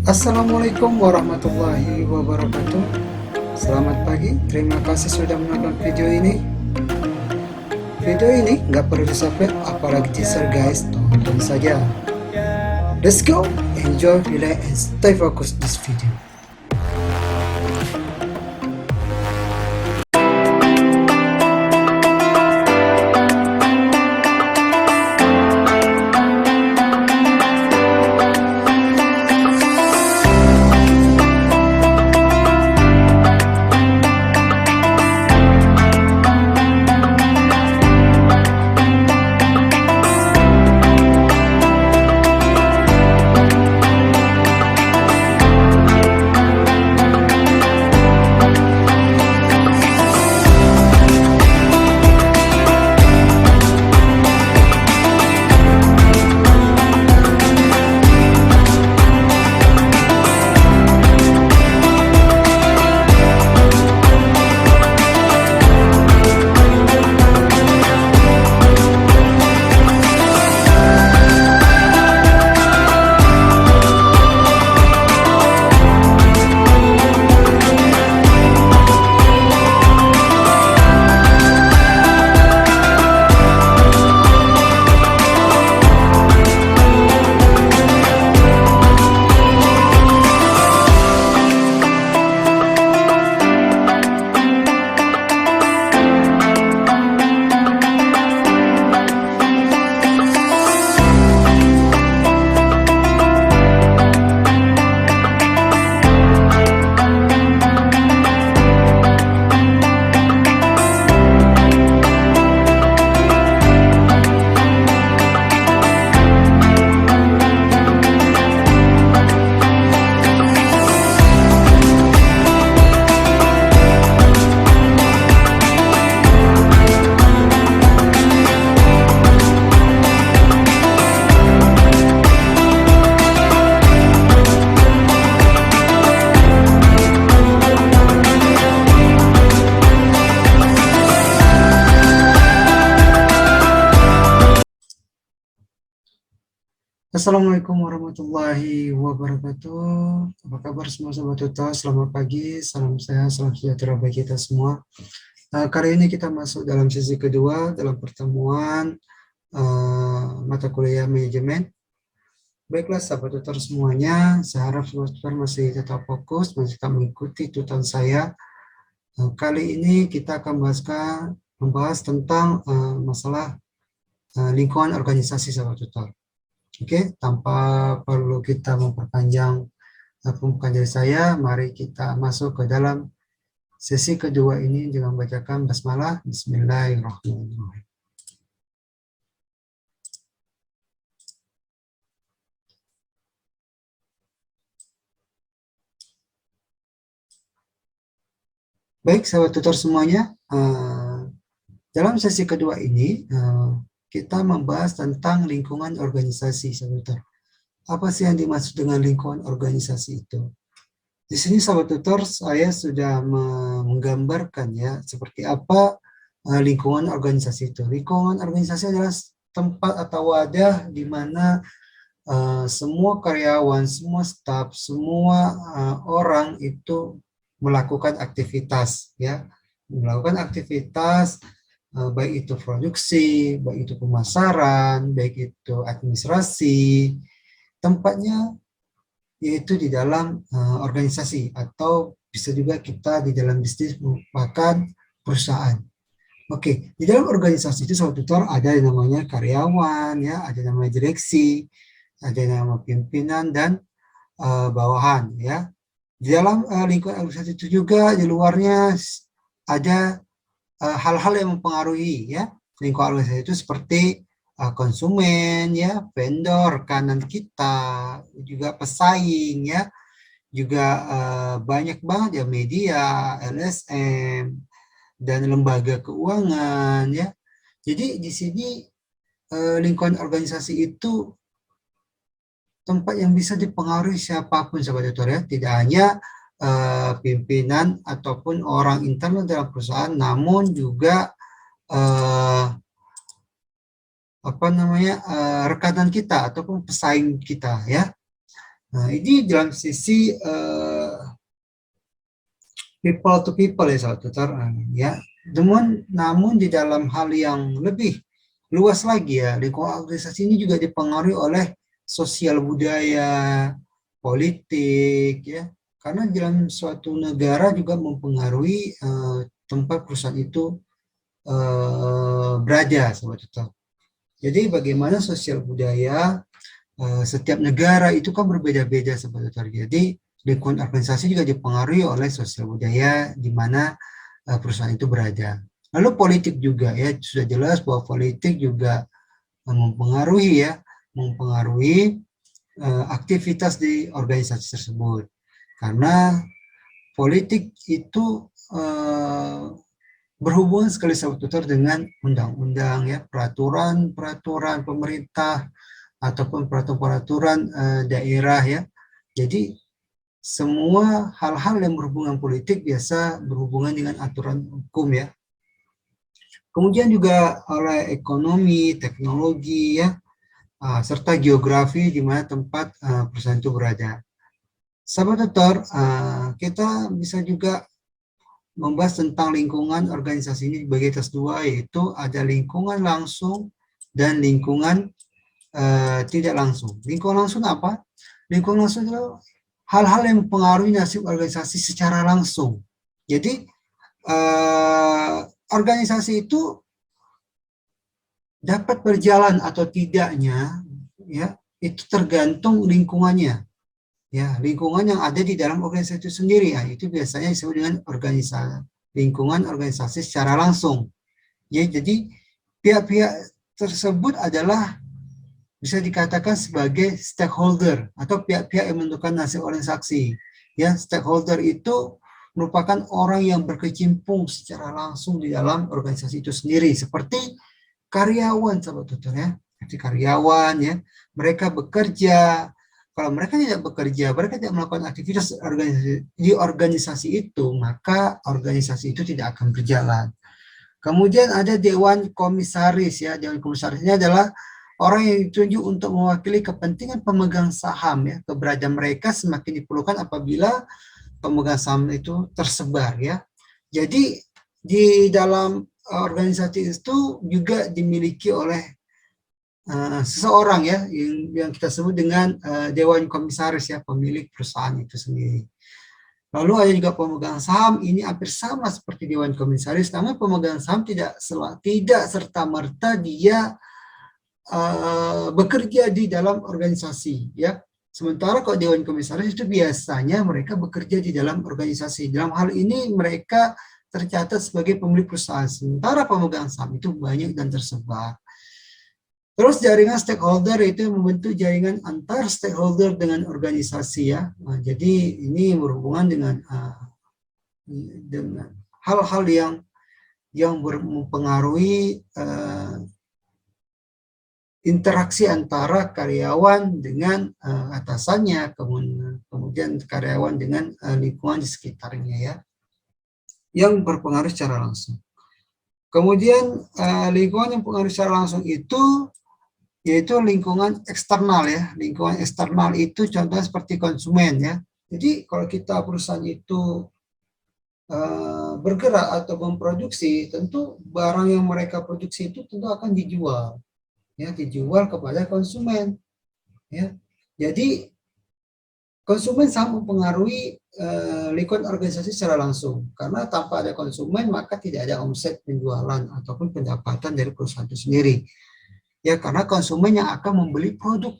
Assalamualaikum warahmatullahi wabarakatuh. Selamat pagi, terima kasih sudah menonton video ini. Video ini nggak perlu di-subscribe, apalagi teaser guys, tonton saja. Let's go, enjoy, relax, and stay focused this video. Assalamualaikum warahmatullahi wabarakatuh. Apa kabar semua sobat tutor? Selamat pagi, salam sehat, salam sejahtera bagi kita semua. Kali ini kita masuk dalam sesi kedua dalam pertemuan mata kuliah manajemen. Baiklah sahabat tutor semuanya, saya harap sobat tutor masih tetap fokus, masih tetap mengikuti tutorial saya. Kali ini kita akan membahas tentang masalah lingkungan organisasi sahabat tutor. Oke, tanpa perlu kita memperpanjang pembukaan dari saya, mari kita masuk ke dalam sesi kedua ini dengan membacakan basmalah. Bismillahirrahmanirrahim. Baik, sahabat tutor semuanya, dalam sesi kedua ini kita membahas tentang lingkungan organisasi, sahabat tutor. Apa sih yang dimaksud dengan lingkungan organisasi itu? Di sini sahabat tutor saya sudah menggambarkan ya seperti apa lingkungan organisasi itu. Lingkungan organisasi adalah tempat atau wadah di mana semua karyawan, semua staf, semua orang itu melakukan aktivitas ya, melakukan aktivitas baik itu produksi, baik itu pemasaran, baik itu administrasi, tempatnya yaitu di dalam organisasi atau bisa juga kita di dalam bisnis merupakan perusahaan. Oke, di dalam organisasi itu sahabat tutor ada yang namanya karyawan, ya, ada yang namanya direksi, ada yang namanya pimpinan dan bawahan, ya. Di dalam lingkungan organisasi itu juga di luarnya ada hal-hal yang mempengaruhi ya lingkungan organisasi itu seperti konsumen ya, vendor, rekanan kita, juga pesaing ya, juga banyak banget ya media, LSM dan lembaga keuangan ya. Jadi di sini lingkungan organisasi itu tempat yang bisa dipengaruhi siapapun sahabat tutor ya, tidak hanya pimpinan ataupun orang internal dalam perusahaan, namun juga rekanan kita ataupun pesaing kita ya. Nah, ini dalam sisi people to people ya sahabat tutor, ya. Namun di dalam hal yang lebih luas lagi ya, lingkungan organisasi ini juga dipengaruhi oleh sosial budaya, politik ya. Karena dalam suatu negara juga mempengaruhi tempat perusahaan itu berada, sahabat tutor. Jadi bagaimana sosial budaya setiap negara itu kan berbeda-beda sebetulnya. Jadi lingkungan organisasi juga dipengaruhi oleh sosial budaya di mana perusahaan itu berada. Lalu politik juga ya, sudah jelas bahwa politik juga mempengaruhi aktivitas di organisasi tersebut. Karena politik itu berhubungan sekali sahabat tutor dengan undang-undang ya, peraturan pemerintah ataupun peraturan-peraturan daerah ya. Jadi semua hal-hal yang berhubungan politik biasa berhubungan dengan aturan hukum ya. Kemudian juga oleh ekonomi, teknologi ya, serta geografi di mana tempat perusahaan itu berada. Sahabat tutor, kita bisa juga membahas tentang lingkungan organisasi ini dibagi atas dua, yaitu ada lingkungan langsung dan lingkungan tidak langsung. Lingkungan langsung apa? Lingkungan langsung itu hal-hal yang mempengaruhi nasib organisasi secara langsung. Jadi organisasi itu dapat berjalan atau tidaknya ya itu tergantung lingkungannya. Ya, lingkungan yang ada di dalam organisasi itu sendiri ya, itu biasanya disebut dengan lingkungan organisasi secara langsung. Ya, jadi pihak-pihak tersebut adalah bisa dikatakan sebagai stakeholder atau pihak-pihak yang menentukan nasib organisasi. Ya, stakeholder itu merupakan orang yang berkecimpung secara langsung di dalam organisasi itu sendiri, seperti karyawan, sahabat tutor ya. Seperti karyawan ya, mereka bekerja. Kalau mereka tidak bekerja, mereka tidak melakukan aktivitas di organisasi itu, maka organisasi itu tidak akan berjalan. Kemudian ada Dewan Komisaris ya. Dewan Komisaris ini adalah orang yang ditunjuk untuk mewakili kepentingan pemegang saham ya. Keberadaan mereka semakin diperlukan apabila pemegang saham itu tersebar ya. Jadi di dalam organisasi itu juga dimiliki oleh seseorang ya yang kita sebut dengan Dewan Komisaris ya, pemilik perusahaan itu sendiri. Lalu ada juga pemegang saham, ini hampir sama seperti Dewan Komisaris, namun pemegang saham tidak serta-merta dia bekerja di dalam organisasi ya. Sementara kalau Dewan Komisaris itu biasanya mereka bekerja di dalam organisasi. Dalam hal ini mereka tercatat sebagai pemilik perusahaan. Sementara pemegang saham itu banyak dan tersebar. Terus jaringan stakeholder itu membentuk jaringan antar stakeholder dengan organisasi ya. Nah, jadi ini berhubungan dengan hal-hal yang mempengaruhi interaksi antara karyawan dengan atasannya, kemudian karyawan dengan lingkungan di sekitarnya ya, yang berpengaruh secara langsung. Kemudian lingkungan yang pengaruh secara langsung itu yaitu lingkungan eksternal ya. Lingkungan eksternal itu contohnya seperti konsumen ya. Jadi kalau kita perusahaan itu bergerak atau memproduksi, tentu barang yang mereka produksi itu tentu akan dijual ya, dijual kepada konsumen ya. Jadi konsumen sangat mempengaruhi lingkungan organisasi secara langsung, karena tanpa ada konsumen maka tidak ada omset penjualan ataupun pendapatan dari perusahaan itu sendiri. Ya, karena konsumen yang akan membeli produk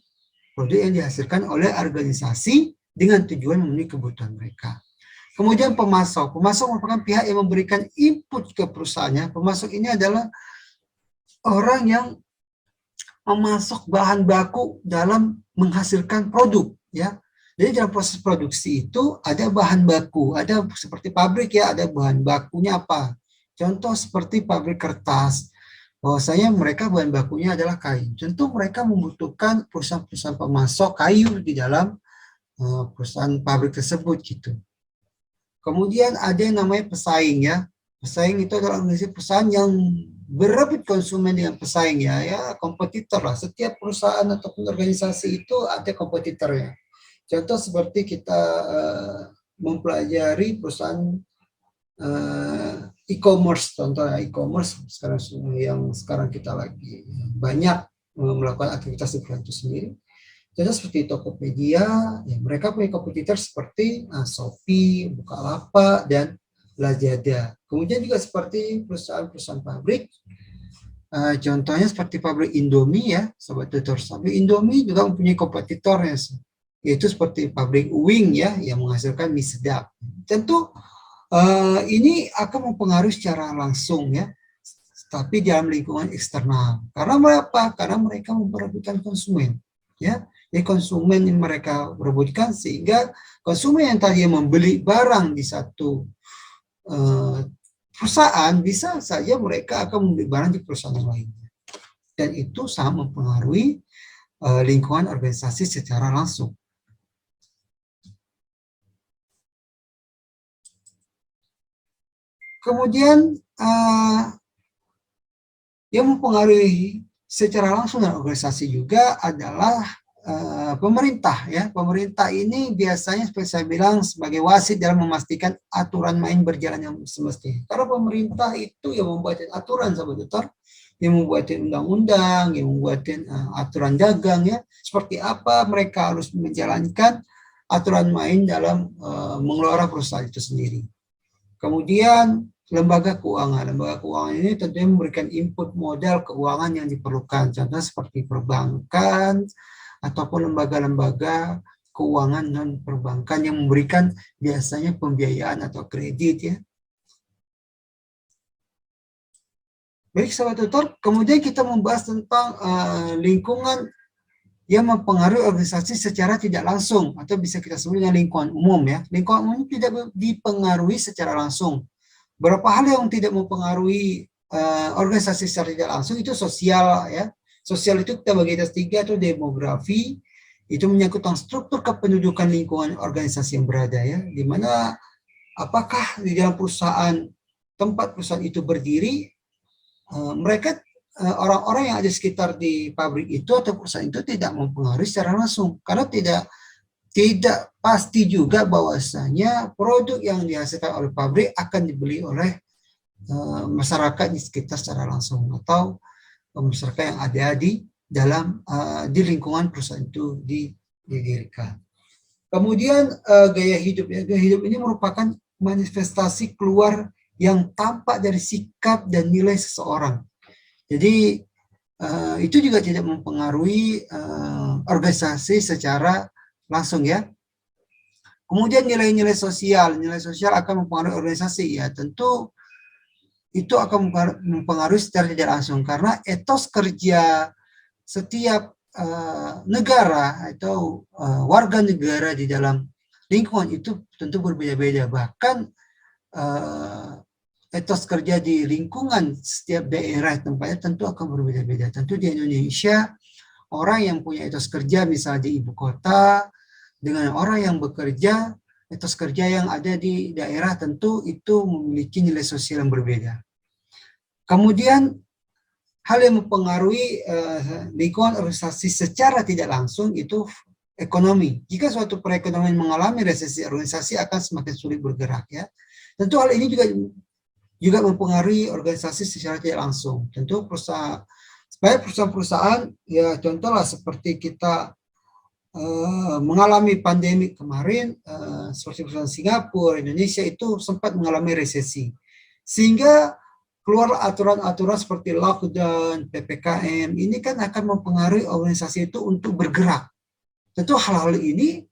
yang dihasilkan oleh organisasi dengan tujuan memenuhi kebutuhan mereka. Kemudian pemasok merupakan pihak yang memberikan input ke perusahaannya. Pemasok ini adalah orang yang memasok bahan baku dalam menghasilkan produk ya. Jadi dalam proses produksi itu ada bahan baku, ada seperti pabrik ya, ada bahan bakunya apa. Contoh seperti pabrik kertas, bahwasanya mereka bahan bakunya adalah kayu. Tentu mereka membutuhkan perusahaan-perusahaan pemasok kayu di dalam perusahaan pabrik tersebut gitu. Kemudian ada yang namanya pesaing ya. Pesaing itu adalah organisasi perusahaan yang berebut konsumen dengan pesaing ya, kompetitor lah. Setiap perusahaan ataupun organisasi itu ada kompetitornya. Contoh seperti kita mempelajari perusahaan e-commerce, contohnya e-commerce sekarang yang sekarang kita lagi banyak melakukan aktivitas di perusahaan itu sendiri. Contoh seperti Tokopedia, ya mereka punya kompetitor seperti Shopee, Bukalapak, dan Lazada. Kemudian juga seperti perusahaan-perusahaan pabrik, contohnya seperti pabrik Indomie ya, Sobat Tutor. Pabrik Indomie juga mempunyai kompetitornya, yaitu seperti pabrik Uwing ya, yang menghasilkan mie sedap. Tentu ini akan mempengaruhi secara langsung ya, tapi dalam lingkungan eksternal. Karena apa? Karena mereka memperebutkan konsumen. Ya, konsumen yang mereka perebutkan sehingga konsumen yang tadi membeli barang di satu perusahaan bisa saja mereka akan membeli barang di perusahaan yang lainnya. Dan itu sangat mempengaruhi lingkungan organisasi secara langsung. Kemudian yang mempengaruhi secara langsung dalam organisasi juga adalah pemerintah ya. Pemerintah ini biasanya seperti saya bilang sebagai wasit dalam memastikan aturan main berjalan yang semestinya. Karena pemerintah itu yang membuat aturan, sahabat tutor, yang membuat undang-undang, yang membuat aturan dagang ya. Seperti apa mereka harus menjalankan aturan main dalam mengelola perusahaan itu sendiri. Kemudian lembaga keuangan ini tentunya memberikan input modal keuangan yang diperlukan, contohnya seperti perbankan ataupun lembaga-lembaga keuangan non perbankan yang memberikan biasanya pembiayaan atau kredit ya. Baik sahabat tutor, kemudian kita membahas tentang lingkungan yang mempengaruhi organisasi secara tidak langsung atau bisa kita sebut dengan lingkungan umum ya. Lingkungan umum tidak dipengaruhi secara langsung. Beberapa hal yang tidak mempengaruhi organisasi secara tidak langsung itu sosial ya. Sosial itu kita bagi atas 3 atau demografi, itu menyangkut tentang struktur kependudukan lingkungan organisasi yang berada ya, di mana apakah di dalam perusahaan tempat perusahaan itu berdiri mereka orang-orang yang ada sekitar di pabrik itu atau perusahaan itu tidak mempengaruhi secara langsung, karena tidak pasti juga bahwasanya produk yang dihasilkan oleh pabrik akan dibeli oleh masyarakat di sekitar secara langsung atau masyarakat yang ada di dalam di lingkungan perusahaan itu didirikan. Kemudian gaya hidup ya, gaya hidup ini merupakan manifestasi keluar yang tampak dari sikap dan nilai seseorang. Jadi itu juga tidak mempengaruhi organisasi secara langsung ya. Kemudian nilai-nilai sosial akan mempengaruhi organisasi ya. Tentu itu akan mempengaruhi secara tidak langsung karena etos kerja setiap negara atau warga negara di dalam lingkungan itu tentu berbeda-beda. Bahkan etos kerja di lingkungan setiap daerah tempatnya tentu akan berbeda-beda. Tentu di Indonesia, orang yang punya etos kerja misalnya di ibu kota, dengan orang yang bekerja, etos kerja yang ada di daerah tentu itu memiliki nilai sosial yang berbeda. Kemudian, hal yang mempengaruhi lingkungan organisasi secara tidak langsung itu ekonomi. Jika suatu perekonomian mengalami resesi, organisasi akan semakin sulit bergerak ya. Tentu hal ini juga mempengaruhi organisasi secara tidak langsung. Tentu perusahaan-perusahaan ya contohlah seperti kita mengalami pandemi kemarin, seperti perusahaan Singapura, Indonesia itu sempat mengalami resesi. Sehingga keluar aturan-aturan seperti lockdown, PPKM, ini kan akan mempengaruhi organisasi itu untuk bergerak. Tentu hal-hal ini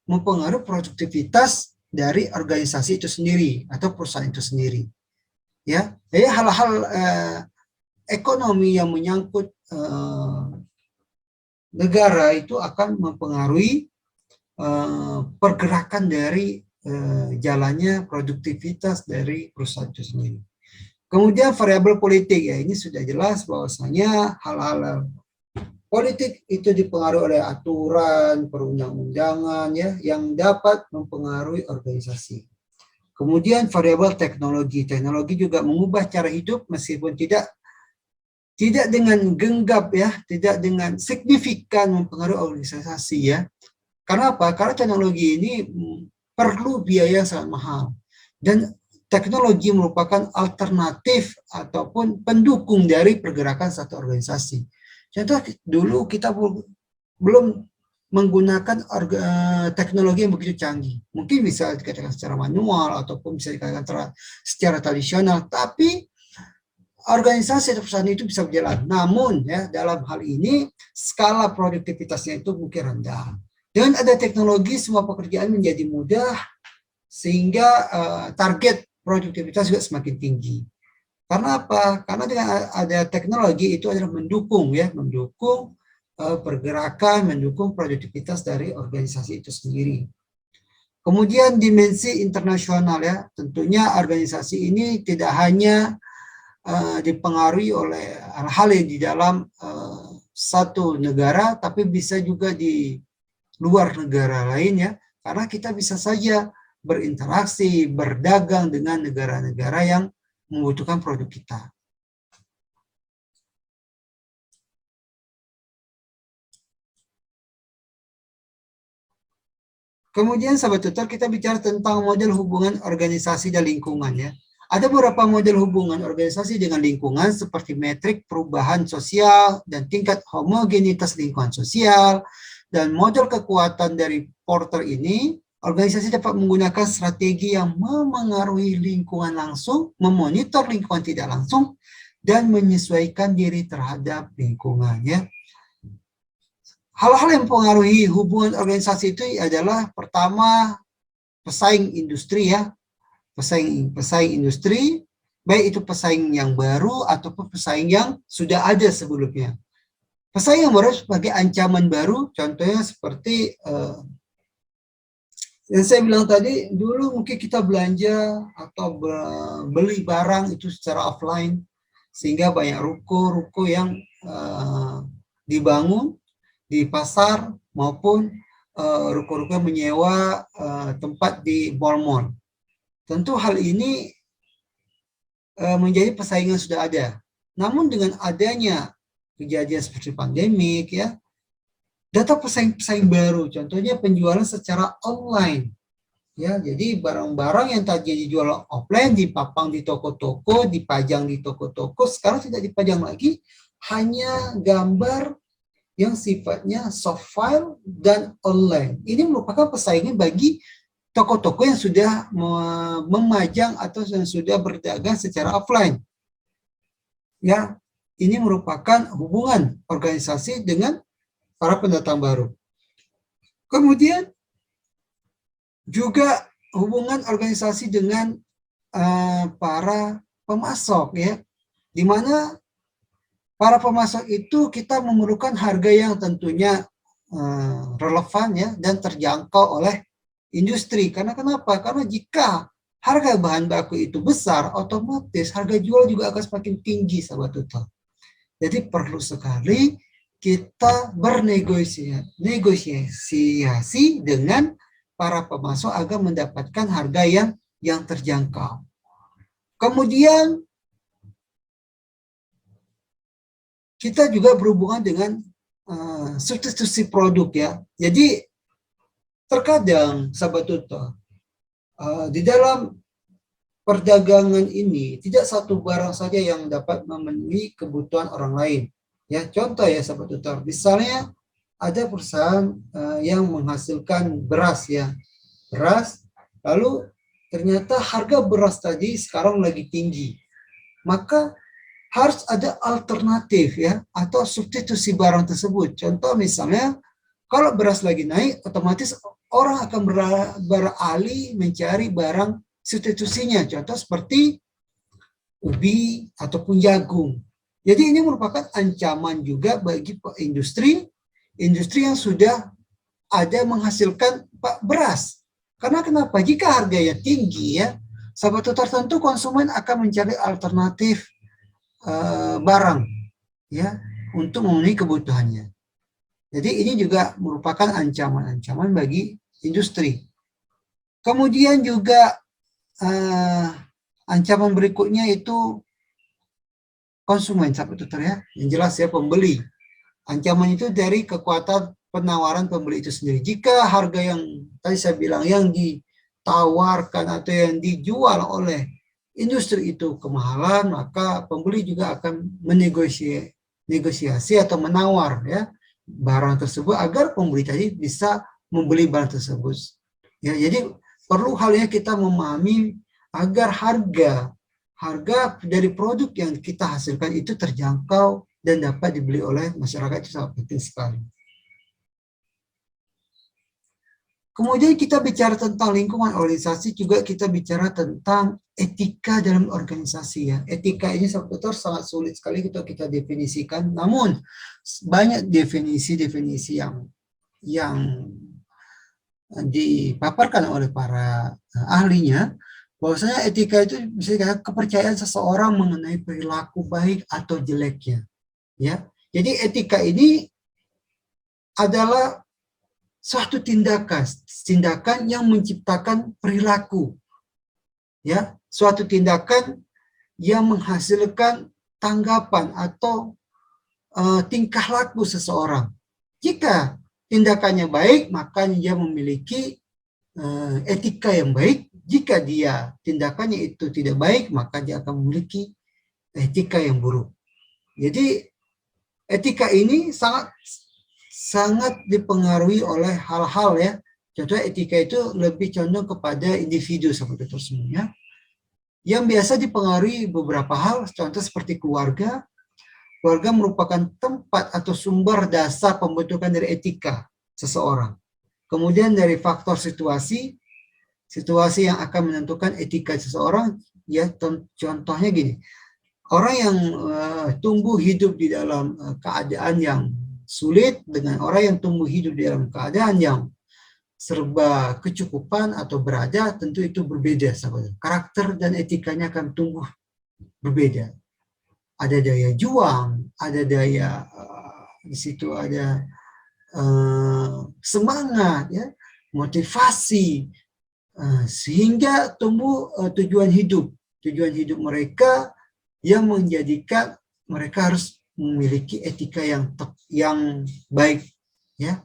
mempengaruhi produktivitas dari organisasi itu sendiri atau perusahaan itu sendiri. Ya, jadi hal-hal ekonomi yang menyangkut negara itu akan mempengaruhi pergerakan dari jalannya produktivitas dari perusahaan itu sendiri. Kemudian variabel politik ya, ini sudah jelas bahwasanya hal-hal politik itu dipengaruhi oleh aturan perundang-undangan ya yang dapat mempengaruhi organisasi. Kemudian variabel teknologi juga mengubah cara hidup meskipun tidak dengan genggam ya, tidak dengan signifikan mempengaruhi organisasi ya. Karena apa? Karena teknologi ini perlu biaya yang sangat mahal. Dan teknologi merupakan alternatif ataupun pendukung dari pergerakan satu organisasi. Contoh dulu kita belum menggunakan teknologi yang begitu canggih. Mungkin bisa dikatakan secara manual ataupun bisa dikatakan secara tradisional, tapi organisasi atau perusahaan itu bisa berjalan. Namun ya dalam hal ini skala produktivitasnya itu mungkin rendah. Dengan ada teknologi semua pekerjaan menjadi mudah sehingga target produktivitas juga semakin tinggi. Karena apa? Karena dengan ada teknologi itu adalah mendukung ya, mendukung pergerakan, mendukung produktivitas dari organisasi itu sendiri. Kemudian dimensi internasional ya, tentunya organisasi ini tidak hanya dipengaruhi oleh hal-hal yang di dalam satu negara, tapi bisa juga di luar negara lain ya, karena kita bisa saja berinteraksi, berdagang dengan negara-negara yang membutuhkan produk kita. Kemudian sahabat tutor kita bicara tentang model hubungan organisasi dan lingkungan ya. Ada beberapa model hubungan organisasi dengan lingkungan seperti metrik perubahan sosial dan tingkat homogenitas lingkungan sosial. Dan model kekuatan dari Porter ini, organisasi dapat menggunakan strategi yang memengaruhi lingkungan langsung, memonitor lingkungan tidak langsung, dan menyesuaikan diri terhadap lingkungan ya. Hal-hal yang mempengaruhi hubungan organisasi itu adalah pertama pesaing industri ya, pesaing industri, baik itu pesaing yang baru ataupun pesaing yang sudah ada sebelumnya. Pesaing yang baru sebagai ancaman baru, contohnya seperti yang saya bilang tadi, dulu mungkin kita belanja atau beli barang itu secara offline, sehingga banyak ruko-ruko yang dibangun di pasar maupun ruko-ruko yang menyewa tempat di mall-mall. Tentu hal ini menjadi persaingan sudah ada. Namun dengan adanya kejadian seperti pandemik ya, data pesaing-pesaing baru, contohnya penjualan secara online. Ya, jadi barang-barang yang tadinya dijual offline dipapang di toko-toko, dipajang di toko-toko, sekarang tidak dipajang lagi, hanya gambar yang sifatnya soft file dan online. Ini merupakan persaingan bagi toko-toko yang sudah memajang atau yang sudah berdagang secara offline. Ya, ini merupakan hubungan organisasi dengan para pendatang baru. Kemudian juga hubungan organisasi dengan para pemasok ya, di mana para pemasok itu kita memerlukan harga yang tentunya relevan ya dan terjangkau oleh industri. Karena kenapa? Karena jika harga bahan baku itu besar, otomatis harga jual juga akan semakin tinggi, sahabat tutor. Jadi perlu sekali kita bernegosiasi dengan para pemasok agar mendapatkan harga yang terjangkau. Kemudian kita juga berhubungan dengan substitusi produk ya. Jadi terkadang sahabat tutor di dalam perdagangan ini tidak satu barang saja yang dapat memenuhi kebutuhan orang lain. Ya, contoh ya sahabat tutor, misalnya ada perusahaan yang menghasilkan beras ya, beras, lalu ternyata harga beras tadi sekarang lagi tinggi, maka harus ada alternatif ya atau substitusi barang tersebut. Contoh misalnya kalau beras lagi naik, otomatis orang akan beralih mencari barang substitusinya. Contoh seperti ubi ataupun jagung. Jadi ini merupakan ancaman juga bagi industri yang sudah ada menghasilkan beras. Karena kenapa? Jika harganya tinggi ya, sahabat tertentu konsumen akan mencari alternatif barang ya untuk memenuhi kebutuhannya. Jadi ini juga merupakan ancaman-ancaman bagi industri. Kemudian juga ancaman berikutnya itu konsumen, sahabat tutor ya, yang jelas ya pembeli. Ancaman itu dari kekuatan penawaran pembeli itu sendiri. Jika harga yang tadi saya bilang yang ditawarkan atau yang dijual oleh industri itu kemahalan, maka pembeli juga akan negosiasi atau menawar ya barang tersebut agar pembeli tadi bisa membeli barang tersebut. Ya, jadi perlu halnya kita memahami agar harga dari produk yang kita hasilkan itu terjangkau dan dapat dibeli oleh masyarakat, itu sangat penting sekali. Kemudian kita bicara tentang lingkungan organisasi, juga kita bicara tentang etika dalam organisasi ya. Etika ini sebetulnya sangat sulit sekali kita definisikan, namun banyak definisi-definisi yang dipaparkan oleh para ahlinya, bahwasanya etika itu bisa dikatakan kepercayaan seseorang mengenai perilaku baik atau jeleknya. Ya, jadi etika ini adalah suatu tindakan yang menciptakan perilaku, ya, suatu tindakan yang menghasilkan tanggapan atau tingkah laku seseorang. Jika tindakannya baik, maka dia memiliki etika yang baik. Jika dia tindakannya itu tidak baik, maka dia akan memiliki etika yang buruk. Jadi etika ini sangat dipengaruhi oleh hal-hal ya. Contohnya etika itu lebih condong kepada individu seperti itu semuanya. Yang biasa dipengaruhi beberapa hal, contoh seperti keluarga. Keluarga merupakan tempat atau sumber dasar pembentukan dari etika seseorang. Kemudian dari faktor situasi yang akan menentukan etika seseorang, ya contohnya gini, orang yang tumbuh hidup di dalam keadaan yang sulit dengan orang yang tumbuh hidup di dalam keadaan yang serba kecukupan atau berada, tentu itu berbeda sahabat. Karakter dan etikanya akan tumbuh berbeda. Ada daya juang, ada daya di situ ada semangat, ya, motivasi, sehingga tumbuh tujuan hidup mereka yang menjadikan mereka harus memiliki etika yang baik, ya.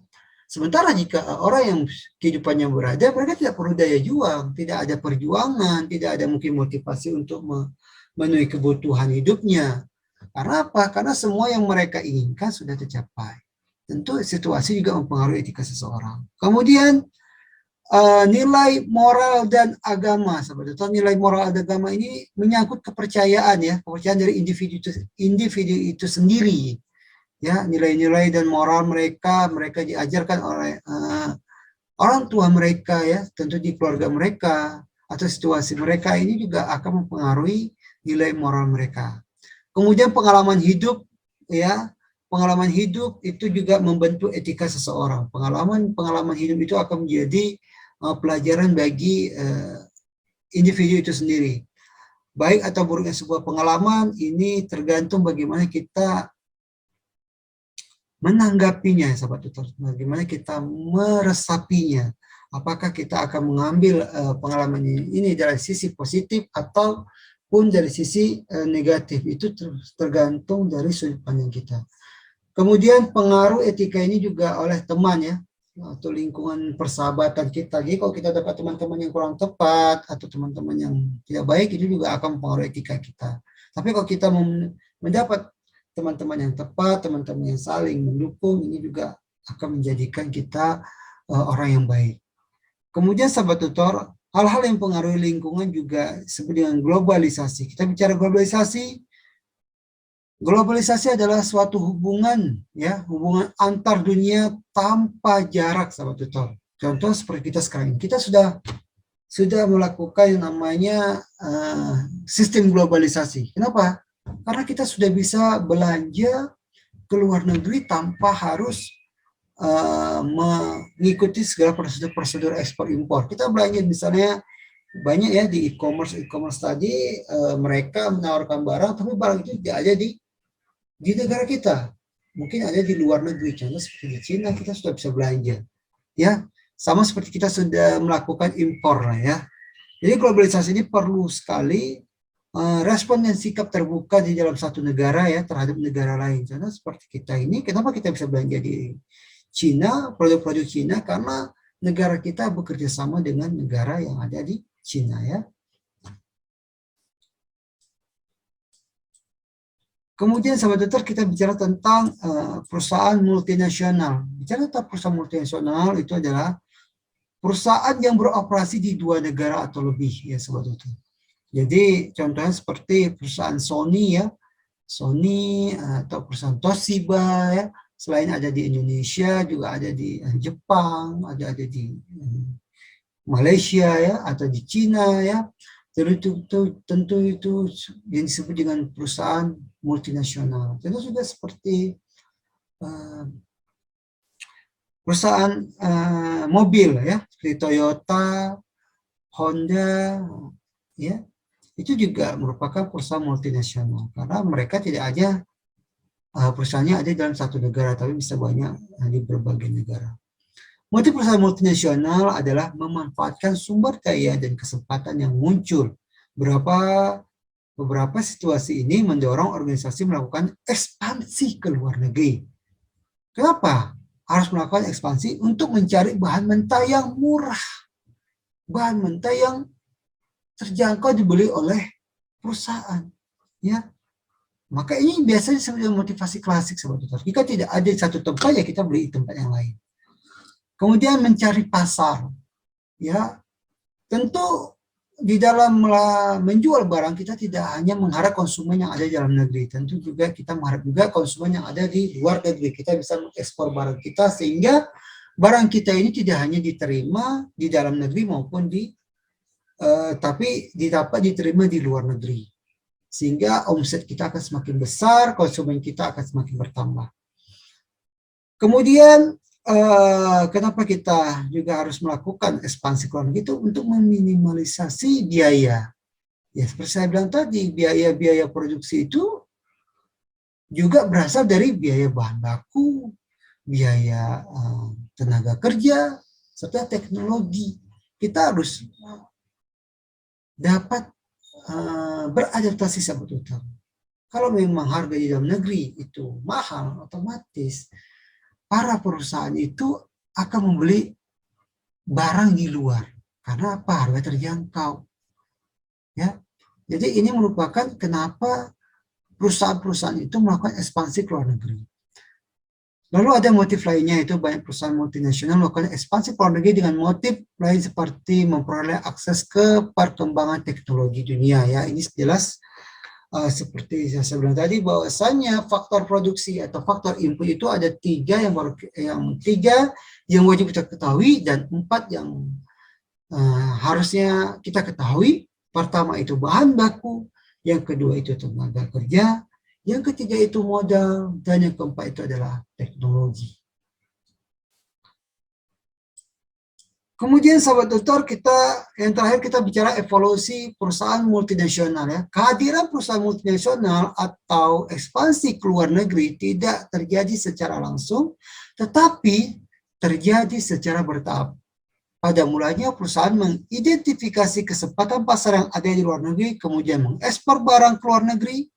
Sementara jika orang yang kehidupannya berada, mereka tidak perlu daya juang, tidak ada perjuangan, tidak ada mungkin motivasi untuk memenuhi kebutuhan hidupnya. Karena apa? Karena semua yang mereka inginkan sudah tercapai. Tentu situasi juga mempengaruhi etika seseorang. Kemudian nilai moral dan agama, sahabat. Nilai moral dan agama ini menyangkut kepercayaan ya, kepercayaan dari individu itu sendiri. Ya, nilai-nilai dan moral mereka diajarkan oleh orang tua mereka ya, tentu di keluarga mereka atau situasi mereka, ini juga akan mempengaruhi nilai moral mereka. Kemudian pengalaman hidup ya, pengalaman hidup itu juga membentuk etika seseorang. Pengalaman hidup itu akan menjadi pelajaran bagi individu itu sendiri. Baik atau buruknya sebuah pengalaman ini tergantung bagaimana kita menanggapinya, sahabat tutor. Bagaimana kita meresapinya. Apakah kita akan mengambil pengalaman ini dari sisi positif ataupun dari sisi negatif. Itu tergantung dari sudut pandang kita. Kemudian pengaruh etika ini juga oleh teman ya, atau lingkungan persahabatan kita. Jadi kalau kita dapat teman-teman yang kurang tepat atau teman-teman yang tidak baik, itu juga akan mempengaruhi etika kita. Tapi kalau kita mendapat teman-teman yang tepat, teman-teman yang saling mendukung, ini juga akan menjadikan kita orang yang baik. Kemudian sahabat tutor, hal-hal yang mempengaruhi lingkungan juga disebut dengan globalisasi. Kita bicara globalisasi adalah suatu hubungan ya, hubungan antar dunia tanpa jarak, sahabat tutor. Contoh seperti kita sekarang, kita sudah melakukan yang namanya sistem globalisasi. Kenapa? Karena kita sudah bisa belanja ke luar negeri tanpa harus mengikuti segala prosedur ekspor impor. Kita belanja misalnya banyak ya di e-commerce tadi, mereka menawarkan barang, tapi barang itu tidak ada di negara kita. Mungkin ada di luar negeri, contoh seperti di Cina kita sudah bisa belanja. Ya, sama seperti kita sudah melakukan impor lah ya. Jadi globalisasi ini perlu sekali respon dan sikap terbuka di dalam satu negara ya terhadap negara lain. Contoh seperti kita ini, kenapa kita bisa belanja di Cina, produk-produk Cina, karena negara kita bekerja sama dengan negara yang ada di Cina ya. Kemudian sahabat tutor, kita bicara tentang perusahaan multinasional. Bicara tentang perusahaan multinasional itu adalah perusahaan yang beroperasi di 2 negara atau lebih ya sahabat tutor. Jadi contohnya seperti perusahaan Sony ya, Sony atau perusahaan Toshiba ya. Selain ada di Indonesia juga ada di Jepang, ada di Malaysia ya, atau di Cina ya. Tentu itu yang disebut dengan perusahaan multinasional. Tentu juga seperti perusahaan mobil ya, seperti Toyota, Honda, ya, itu juga merupakan perusahaan multinasional karena mereka tidak aja perusahaannya ada dalam satu negara, tapi bisa banyak di berbagai negara. Motif perusahaan multinasional adalah memanfaatkan sumber daya dan kesempatan yang muncul. Beberapa situasi ini mendorong organisasi melakukan ekspansi ke luar negeri. Kenapa? Harus melakukan ekspansi untuk mencari bahan mentah yang murah. Bahan mentah yang terjangkau dibeli oleh perusahaan. Ya. Maka ini biasanya sebagai motivasi klasik sebetulnya. Jika tidak ada satu tempat, ya kita beli tempat yang lain. Kemudian mencari pasar, ya tentu di dalam menjual barang kita tidak hanya mengharap konsumen yang ada di dalam negeri, tentu juga kita mengharap juga konsumen yang ada di luar negeri. Kita bisa mengekspor barang kita sehingga barang kita ini tidak hanya diterima di dalam negeri maupun tapi dapat diterima di luar negeri, sehingga omset kita akan semakin besar, konsumen kita akan semakin bertambah. Kemudian kenapa kita juga harus melakukan ekspansi ke luar negeri itu untuk meminimalisasi biaya. Ya seperti saya bilang tadi, biaya-biaya produksi itu juga berasal dari biaya bahan baku, biaya tenaga kerja, serta teknologi. Kita harus dapat beradaptasi sahabat utama. Kalau memang harga di dalam negeri itu mahal, otomatis para perusahaan itu akan membeli barang di luar karena apa? Harga terjangkau. Ya. Jadi ini merupakan kenapa perusahaan-perusahaan itu melakukan ekspansi ke luar negeri. Lalu ada motif lainnya, itu banyak perusahaan multinasional melakukan ekspansi ke luar negeri dengan motif lain seperti memperoleh akses ke perkembangan teknologi dunia. Ya, ini jelas seperti saya bilang tadi, bahwasannya faktor produksi atau faktor input itu ada tiga yang wajib kita ketahui dan 4 yang harusnya kita ketahui. Pertama itu bahan baku, yang kedua itu tenaga kerja, yang ketiga itu modal, dan yang keempat itu adalah teknologi. Kemudian sahabat tutor, yang terakhir kita bicara evolusi perusahaan multinasional ya. Kehadiran perusahaan multinasional atau ekspansi ke luar negeri tidak terjadi secara langsung, tetapi terjadi secara bertahap. Pada mulanya perusahaan mengidentifikasi kesempatan pasar yang ada di luar negeri, kemudian mengekspor barang ke luar negeri.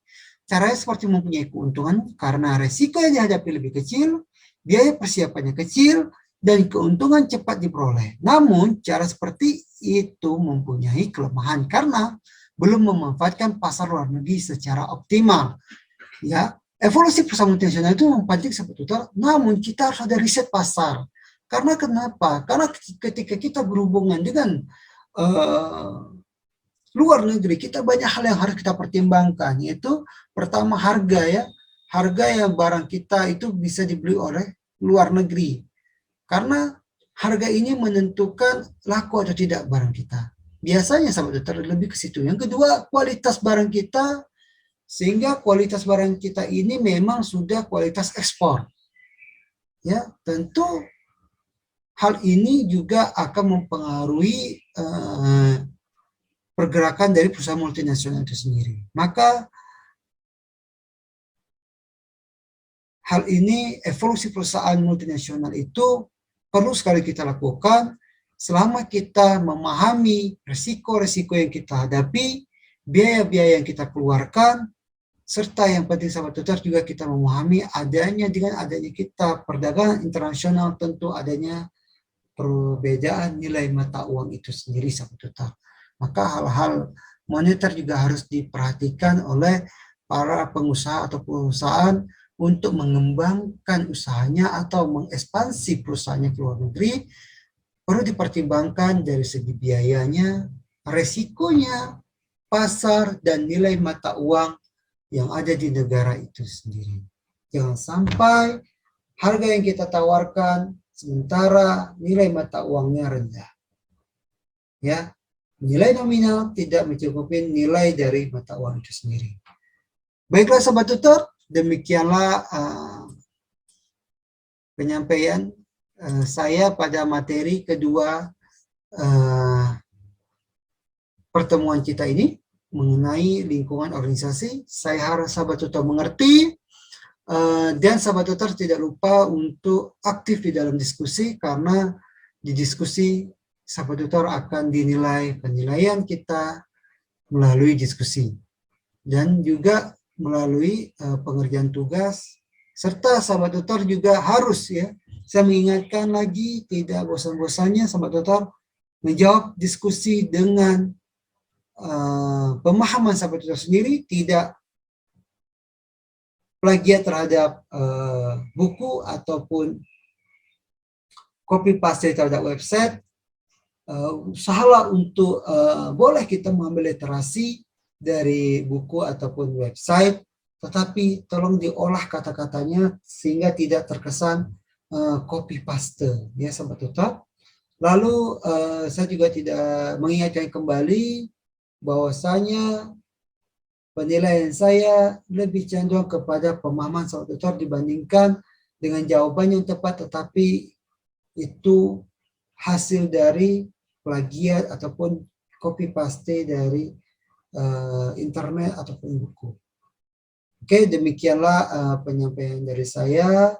Caranya seperti mempunyai keuntungan karena resiko yang dihadapi lebih kecil, biaya persiapannya kecil, dan keuntungan cepat diperoleh. Namun, cara seperti itu mempunyai kelemahan karena belum memanfaatkan pasar luar negeri secara optimal. Ya, evolusi perusahaan multinasional itu penting sebetulnya, namun kita harus ada riset pasar. Karena kenapa? Karena ketika kita berhubungan dengan luar negeri, kita banyak hal yang harus kita pertimbangkan, yaitu pertama harga ya. Harga yang barang kita itu bisa dibeli oleh luar negeri. Karena harga ini menentukan laku atau tidak barang kita. Biasanya sahabat dokter lebih ke situ. Yang kedua, kualitas barang kita, sehingga kualitas barang kita ini memang sudah kualitas ekspor. Ya, tentu hal ini juga akan mempengaruhi pergerakan dari perusahaan multinasional itu sendiri. Maka hal ini, evolusi perusahaan multinasional itu perlu sekali kita lakukan selama kita memahami resiko-resiko yang kita hadapi, biaya-biaya yang kita keluarkan, serta yang penting sahabat tutor juga kita memahami dengan adanya kita perdagangan internasional tentu adanya perbedaan nilai mata uang itu sendiri sahabat tutor. Maka hal-hal moneter juga harus diperhatikan oleh para pengusaha atau perusahaan untuk mengembangkan usahanya atau mengekspansi perusahaannya ke luar negeri. Perlu dipertimbangkan dari segi biayanya, resikonya, pasar, dan nilai mata uang yang ada di negara itu sendiri. Jangan sampai harga yang kita tawarkan sementara nilai mata uangnya rendah. Ya, nilai nominal tidak mencukupi nilai dari mata uang itu sendiri. Baiklah sahabat tutor, demikianlah penyampaian saya pada materi kedua pertemuan kita ini mengenai lingkungan organisasi. Saya harap sahabat tutor mengerti dan sahabat tutor tidak lupa untuk aktif di dalam diskusi, karena di diskusi sahabat tutor akan dinilai penilaian kita melalui diskusi dan juga melalui pengerjaan tugas, serta sahabat tutor juga harus, ya, saya mengingatkan lagi, tidak bosan-bosannya sahabat tutor menjawab diskusi dengan pemahaman sahabat tutor sendiri, tidak plagiat terhadap buku ataupun copy paste terhadap website. Usahalah untuk boleh kita mengambil literasi dari buku ataupun website, tetapi tolong diolah kata-katanya sehingga tidak terkesan copy paste, ya sahabat tutor. Lalu saya juga tidak mengingatkan kembali bahwasanya penilaian saya lebih cenderung kepada pemahaman sahabat tutor dibandingkan dengan jawaban yang tepat, tetapi itu hasil dari plagiat ataupun copy paste dari internet ataupun buku. Oke, demikianlah penyampaian dari saya.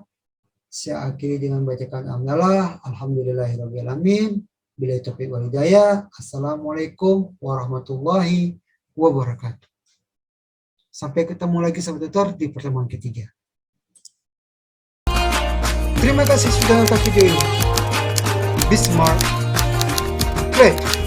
Saya akhiri dengan bacakan alhamdulillah, alhamdulillahirrahmanirrahim, billahi taufiq wal hidayah. Assalamualaikum warahmatullahi wabarakatuh. Sampai ketemu lagi sahabat tutor di pertemuan ketiga. Terima kasih sudah nonton video ini. Be smart, play.